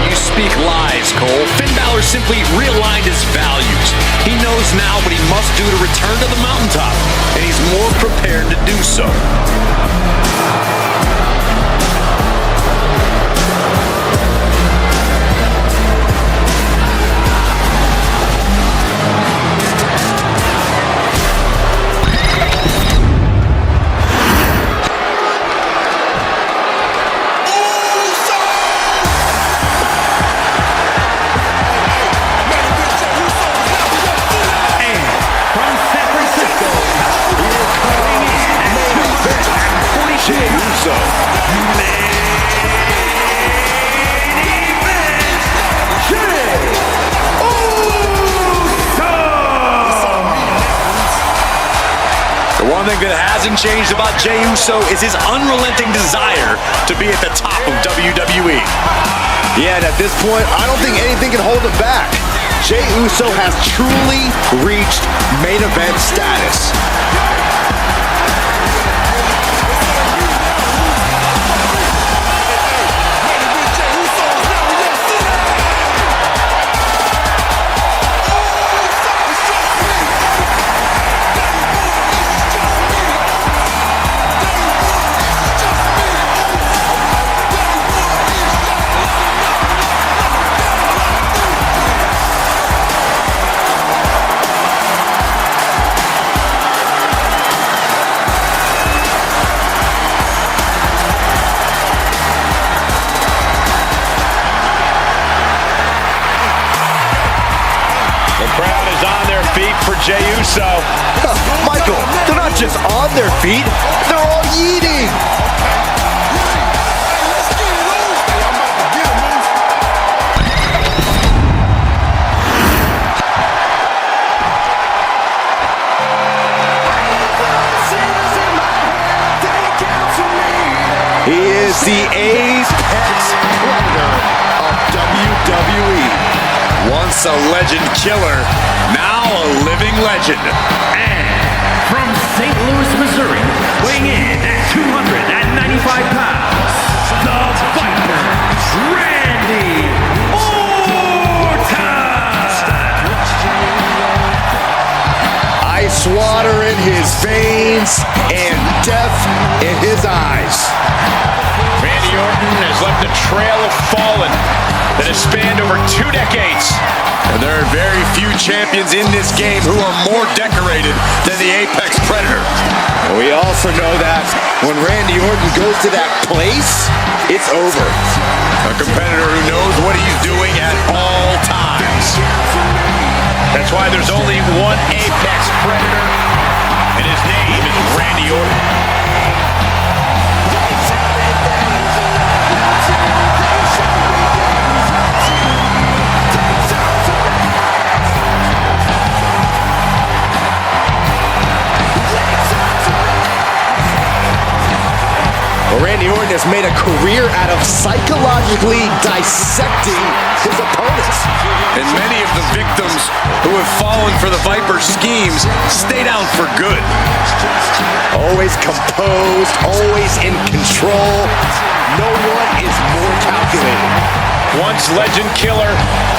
Speaker 4: You speak lies, Cole. Finn Balor simply realigned his values. He knows now what he must do to return to the mountaintop, and he's more prepared to do so.
Speaker 3: Jey Uso.
Speaker 4: The one thing that hasn't changed about Jey Uso is his unrelenting desire to be at the top of WWE.
Speaker 3: Yeah, and at this point, I don't think anything can hold him back. Jey Uso has truly reached main event status.
Speaker 1: For Jey Uso.
Speaker 3: Michael, they're not just on their feet, they're all yeeting. He is the apex predator of WWE.
Speaker 4: Once a legend killer, now a living legend.
Speaker 2: And from St. Louis, Missouri, weighing in at 295 pounds, the Viper, Randy Orton!
Speaker 3: Ice water in his veins and death in his eyes.
Speaker 1: Randy Orton has left a trail of fallen that has spanned over 2 decades.
Speaker 4: And there are very few champions in this game who are more decorated than the Apex Predator.
Speaker 3: And we also know that when Randy Orton goes to that place, it's over.
Speaker 4: A competitor who knows what he's doing at all times.
Speaker 1: That's why there's only one Apex Predator, and his name is Randy Orton.
Speaker 3: Randy Orton has made a career out of psychologically dissecting his opponents.
Speaker 4: And many of the victims who have fallen for the Viper's schemes stay down for good.
Speaker 3: Always composed, always in control. No one is more calculated.
Speaker 1: Once legend killer,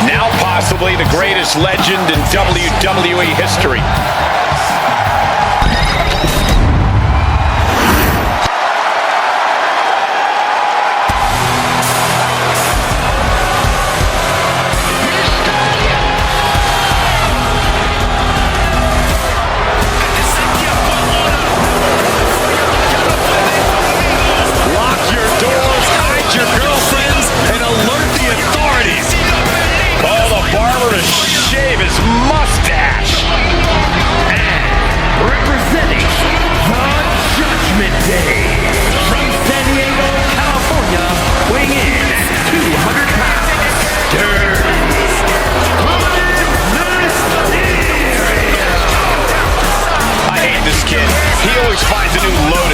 Speaker 1: now possibly the greatest legend in WWE history.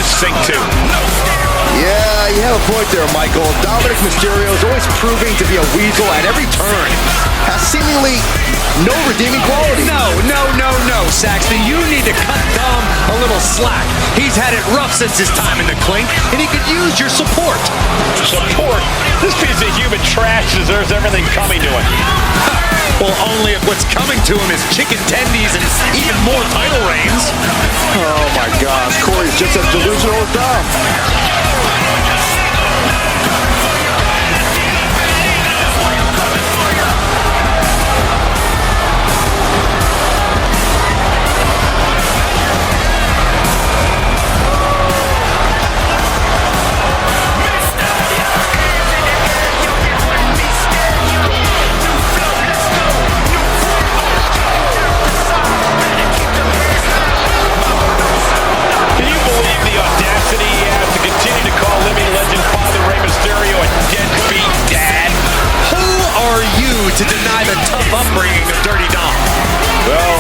Speaker 3: Sink to. Yeah, you have a point there, Michael. Dominic Mysterio is always proving to be a weasel at every turn. Has seemingly no redeeming quality.
Speaker 4: No, Saxton. You need to cut Dom a little slack. He's had it rough since his time in the clink, and he could use your support.
Speaker 1: Support? This piece of human trash deserves everything coming to him.
Speaker 4: Well, only if what's coming to him is chicken tendies and even more title reigns.
Speaker 3: Oh my gosh, Corey's just as delusional as Dom.
Speaker 1: Can you believe the audacity he has to continue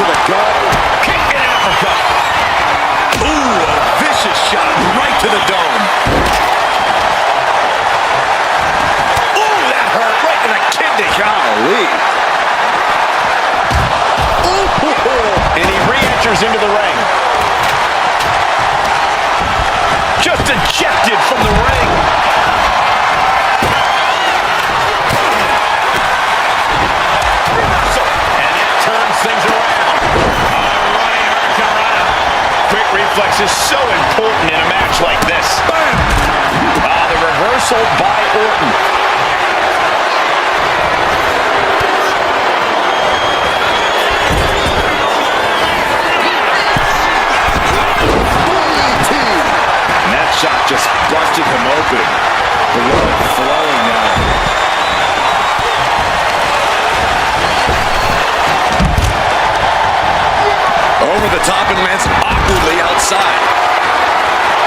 Speaker 3: to the gut.
Speaker 1: Kick and uppercut.
Speaker 4: Ooh, a vicious shot right to the dome.
Speaker 1: Ooh, that hurt right in the kidney.
Speaker 3: Golly.
Speaker 1: And he re-enters into the ring. Just ejected from the ring. And it turns things around. Running hurricanrana. Quick reflex is so important in a match like this. Bam! The reversal by Orton. And that shot just busted him open. Blood flowing now.
Speaker 4: Over the top and lands awkwardly outside.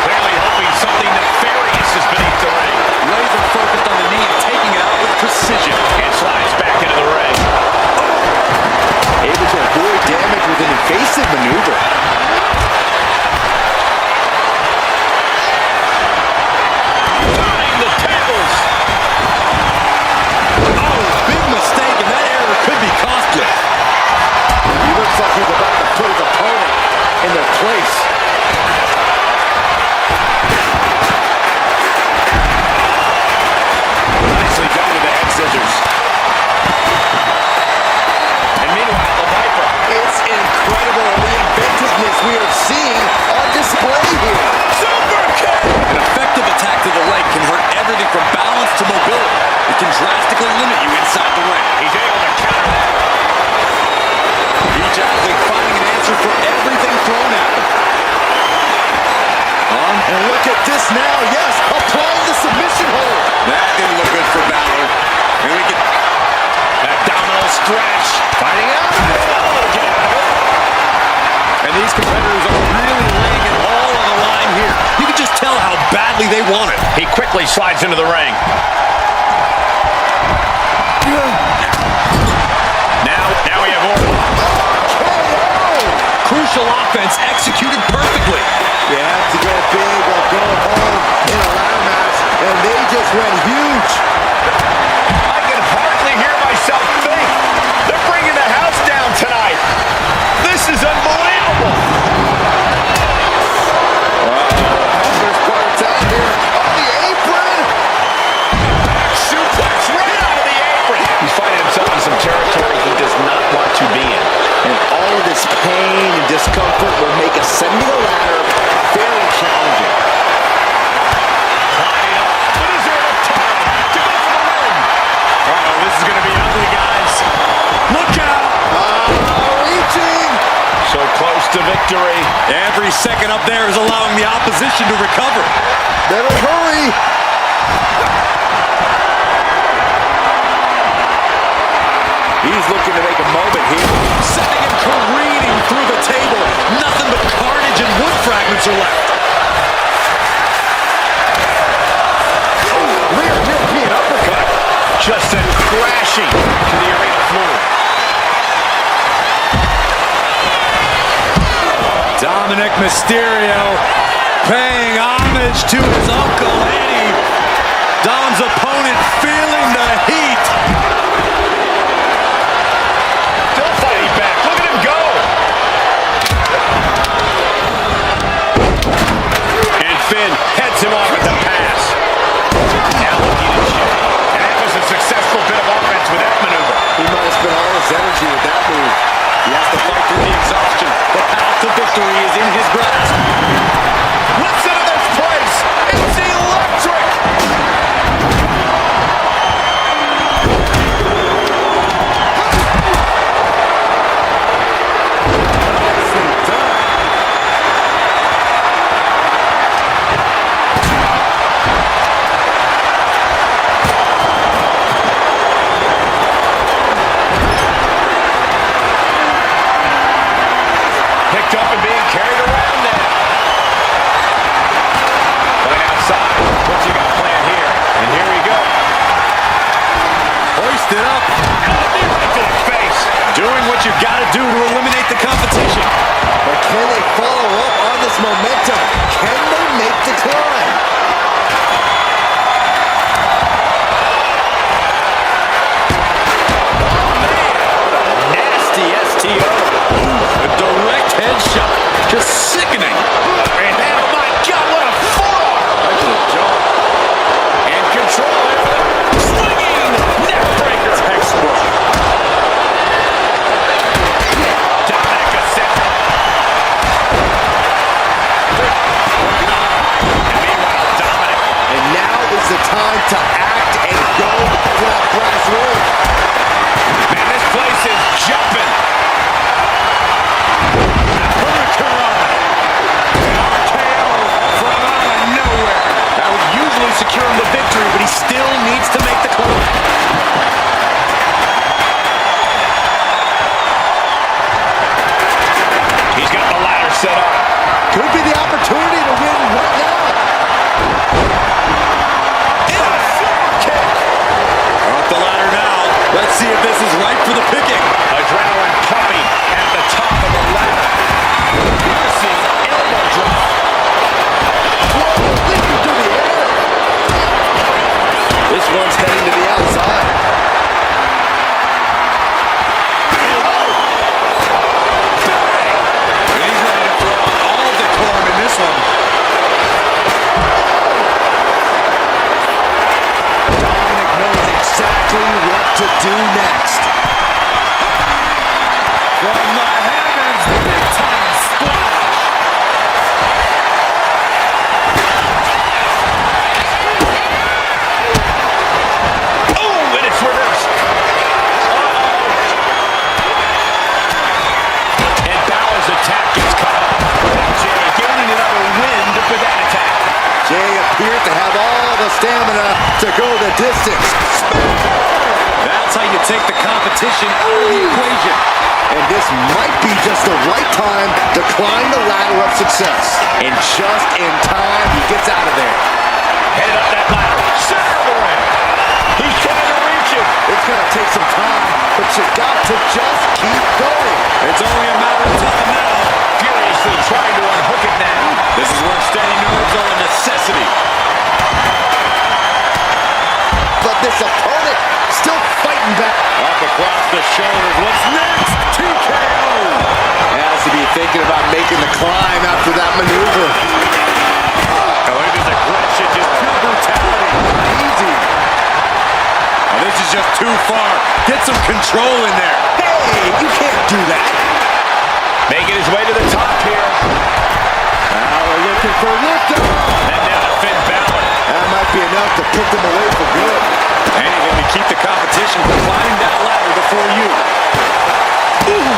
Speaker 1: Clearly hoping something nefarious is beneath the ring.
Speaker 4: Laser focused on the knee, taking it out with precision.
Speaker 1: And slides back into the ring.
Speaker 3: Able to avoid damage with an evasive maneuver.
Speaker 1: Turning the tables.
Speaker 4: Oh, big mistake, and that error could be costly.
Speaker 3: He looks like he's about to put his opponent in their place.
Speaker 1: Nicely done with the head scissors. And meanwhile, the Viper.
Speaker 3: It's incredible the inventiveness we are seeing on display here.
Speaker 1: Super kick.
Speaker 4: An effective attack to the leg can hurt everything from balance to mobility. It can drastically limit you inside the ring.
Speaker 1: He's able to counter that.
Speaker 4: Each athlete finding an answer for everything thrown at them.
Speaker 3: And look at this now, yes, applying the submission hold.
Speaker 4: That didn't look good for Balor. And we can...
Speaker 1: Abdominal stretch. Fighting out. Oh, get out of it.
Speaker 4: And these competitors are really laying it all on the line here. You can just tell how badly they want it.
Speaker 1: He quickly slides into the ring. Now we have Orton.
Speaker 4: Crucial offense executed perfectly.
Speaker 3: You have to go big or go home in a ladder match, and they just went huge.
Speaker 1: I can hardly hear myself think. They're bringing the house down tonight. This is unbelievable.
Speaker 3: There's parts out here on the apron.
Speaker 1: Suplex right out of the apron. He's finding himself in some territory he does not want to be in.
Speaker 3: And all of this pain and discomfort will make ascending a ladder very challenging.
Speaker 1: Climbing up. But is there enough time to go for the win? Uh-oh, this is going to be ugly, guys. Look out.
Speaker 3: Reaching.
Speaker 1: So close to victory.
Speaker 4: Every second up there is allowing the opposition to recover.
Speaker 3: Better hurry. He's looking to make a moment here.
Speaker 4: Sending him careening through the table. Nothing but carnage and wood fragments are left.
Speaker 3: Rear European uppercut.
Speaker 1: Just sent crashing to the arena floor.
Speaker 4: Dominic Mysterio paying homage to his Uncle Eddie. Dom's opponent feeling the heat.
Speaker 1: Don't fight him back. Look at him go. And Finn heads him off at the pass. Now looking to shift. And that was a successful bit of offense with that maneuver.
Speaker 3: He might have spent all his energy with that move.
Speaker 4: He has to fight through the exhaustion. The path to victory is in his grasp.
Speaker 1: Listen to this place. It's electric. Picked up and being carried around now. Going outside. What's he got planned here? And here we go.
Speaker 4: Hoisted up.
Speaker 1: And a knee right to the face.
Speaker 4: Doing what you've got to do to eliminate the competition.
Speaker 3: But can they follow up on this momentum? Can they make the climb?
Speaker 1: Nasty STO.
Speaker 4: A direct headshot. Just sickening.
Speaker 1: And oh my God, what a forearm.
Speaker 4: Right to the jaw.
Speaker 1: And control. Swinging. Neck breaker.
Speaker 4: Textbook.
Speaker 1: Dominic Ascension. And meanwhile, Dominic.
Speaker 3: And now is the time to act and go for that brass ring.
Speaker 1: Man, this place is jumping. Hurricane. RKO from out of nowhere.
Speaker 4: That would usually secure him the victory, but he still needs to make the climb.
Speaker 1: He's got the ladder set up.
Speaker 3: Could be the opportunity to win right now.
Speaker 4: Off the ladder now. Let's see if this is right for the picking.
Speaker 1: Adrenaline pumping at the top of the ladder. Piercing elbow drop.
Speaker 3: Whoa, leaping through the air. This one's heading to the outside.
Speaker 4: And he's ready to throw out all decorum in this one.
Speaker 3: Dominic knows exactly what to do next.
Speaker 4: From the heavens, big time splash.
Speaker 1: Oh, and it's reversed. And Balor's attack gets cut off. Jay gaining another wind for that attack.
Speaker 3: Jay appeared to have all the stamina to go the distance.
Speaker 4: That's how you take the competition out of the equation.
Speaker 3: And this might be just the right time to climb the ladder of success. And just in time, he gets out of there.
Speaker 1: Headed up that ladder. Center of the ring. He's trying to reach it.
Speaker 3: It's going to take some time, but you got to just keep going.
Speaker 4: It's only a matter of time now.
Speaker 1: Furiously trying to unhook it now.
Speaker 4: This is where steady nerves are a necessity.
Speaker 3: But this opponent still fighting back.
Speaker 4: Up across the shoulders. What's next? TKO.
Speaker 3: Has to be thinking about making the climb after that maneuver.
Speaker 1: Oh, look at this aggression, just pure brutality.
Speaker 3: Easy.
Speaker 4: Now, this is just too far. Get some control in there.
Speaker 3: Hey, you can't do that.
Speaker 1: Making his way to the top here.
Speaker 3: Now we're looking for Richter.
Speaker 1: And now to Finn Balor.
Speaker 3: That might be enough to put them away for good.
Speaker 4: Anything to keep the competition from climbing that ladder before you.
Speaker 1: Oh,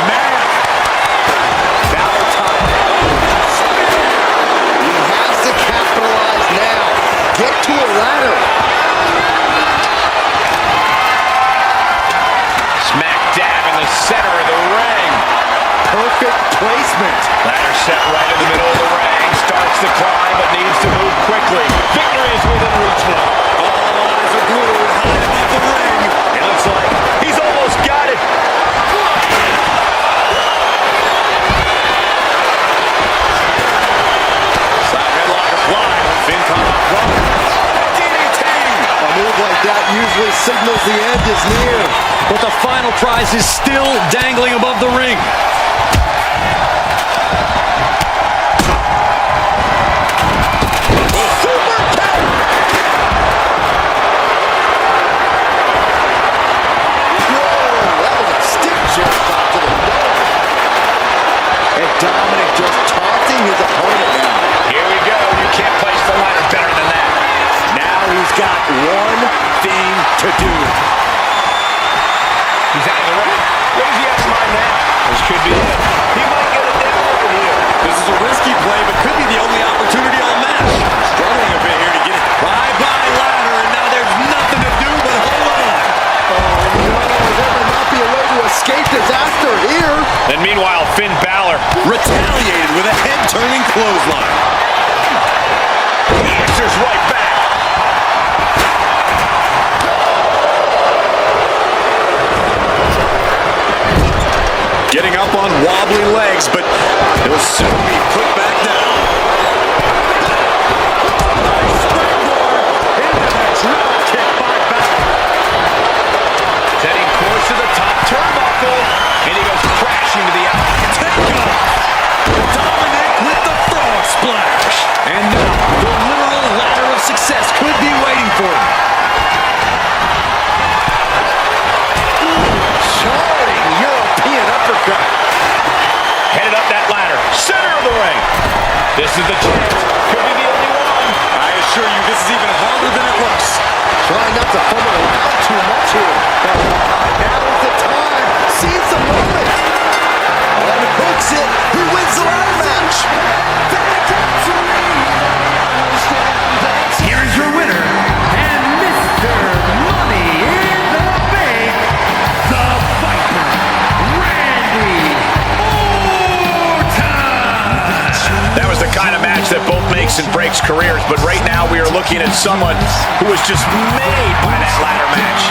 Speaker 1: man. Balor time.
Speaker 3: He has to capitalize now. Get to a ladder.
Speaker 1: Smack dab in the center of the ring.
Speaker 3: Perfect placement.
Speaker 1: Ladder set right in the middle of the ring. Starts the climb, but needs to move quickly. Victory is within reach now.
Speaker 4: All eyes are glued high above the ring.
Speaker 1: It looks like he's almost got it.
Speaker 4: Side headlock applied. Finn coming up front. DDT.
Speaker 3: A move like that usually signals the end is near.
Speaker 4: But the final prize is still dangling above the ring.
Speaker 3: Dominic just taunting his opponent now.
Speaker 1: Here we go. You can't place the ladder better than that.
Speaker 3: Now he's got one thing to do.
Speaker 1: He's out of the ring. What does he have in mind now? This could be it. He might get it down over here.
Speaker 4: This is a risky play, but could be the only opportunity on the match. Struggling a bit here to get it. Bye-bye ladder, and now there's nothing to do but hold on.
Speaker 3: Oh no, there may not be a way to escape disaster here.
Speaker 1: Then meanwhile, Finn Balor
Speaker 4: Retaliated with a head-turning clothesline.
Speaker 1: answers right back. on wobbly legs, but he'll soon be put back down. Nice springboard into the drop kick by Balor. Setting course to the top turnbuckle, and he goes crashing to the outside. Takeoff! Dominic with the frog splash. And now the literal ladder of success could be waiting for him.
Speaker 3: Charring European uppercut.
Speaker 1: Headed up that ladder, center of the ring. This is the chance. Could be the only one.
Speaker 4: I assure you, this is even harder than it looks.
Speaker 3: Trying not to fumble around too much here. Now is the time. Seize the moment. And hooks it. He wins the ladder match.
Speaker 2: Here is your winner, and Mr. Money in the Bank, the Viper, Randy Orton.
Speaker 1: That was the kind of match that both makes and breaks careers, but right now we are looking at someone who was just made by that ladder match.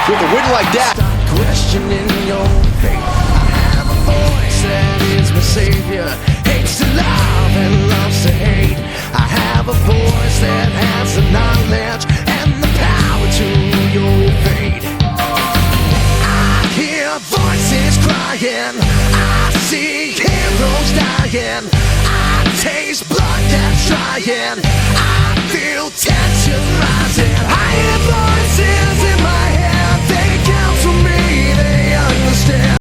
Speaker 3: With a win like that.
Speaker 6: Questioning your faith. I have a voice that is my savior. Hates to love and loves to hate. I have a voice that has the knowledge and the power to your fate. I hear voices crying. I see heroes dying. I taste blood that's trying. I feel tension rising. I hear voices in my head. They count for me. They understand.